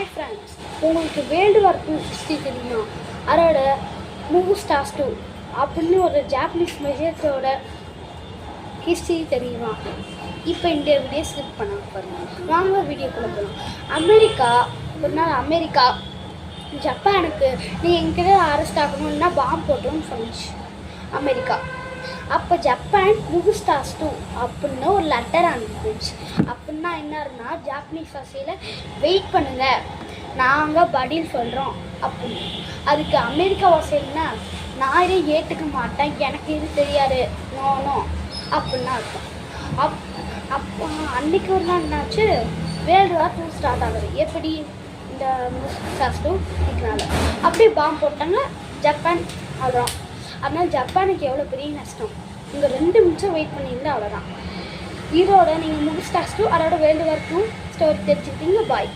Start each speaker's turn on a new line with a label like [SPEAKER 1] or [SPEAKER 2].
[SPEAKER 1] Hi friends, உங்களுக்கு world war 2 history தெரியுமா? அதோட மூகுஸ்டாஸ் 2 அப்படின்னு ஒரு ஜாப்பனீஸ் மெஜர்ஸோட ஹிஸ்ட்ரி தெரியுமா? இப்போ இந்த வீடியோ ஸ்கிப் பண்ண பாருங்க. வாங்க வீடியோக்குள்ள போகலாம். ஒரு நாள் அமெரிக்கா ஜப்பானுக்கு நீ எங்கிட்ட அரெஸ்ட் ஆகணும்னா பாம்பு போட்டோம்னு சொல்லிச்சு அமெரிக்கா. அப்போ ஜப்பான் மூகுஸ்டாஸ் 2 அப்படின்னு ஒரு லெட்டர் அனுப்பிச்சு. அப்படின்னா என்னன்னா, ஜாப்பனீஸ் வசையில் வெயிட் பண்ணுங்க, நாங்கள் பதில் சொல்கிறோம் அப்படின்னு. அதுக்கு அமெரிக்கா வசையில்னா, நான் இதை ஏற்றுக்க மாட்டேன், எனக்கு இது தெரியாது, நோ அப்படின்னா இருக்கும். அப்போ அன்னைக்கு ஒரு நாள் என்னாச்சு, வேர்ல்டு வார் 2 ஸ்டார்ட் ஆகுது. எப்படி? இந்த மூகுஸ்டாஸ் 2 இதனால அப்படியே பாம்பு போட்டாங்க. ஜப்பான் அவ்வளோதான். அதனால் ஜப்பானுக்கு எவ்வளோ பெரிய நஷ்டம். இங்கே 2 நிமிஷம் வெயிட் பண்ணியிருந்தா அவ்வளோதான். இதோட நீங்கள் மூகுஸ்டாஸ் 2 அதோட வேர்ல்டு வார் 2 ஸ்டோரி தெரிஞ்சுக்கிட்டீங்க. பாய்.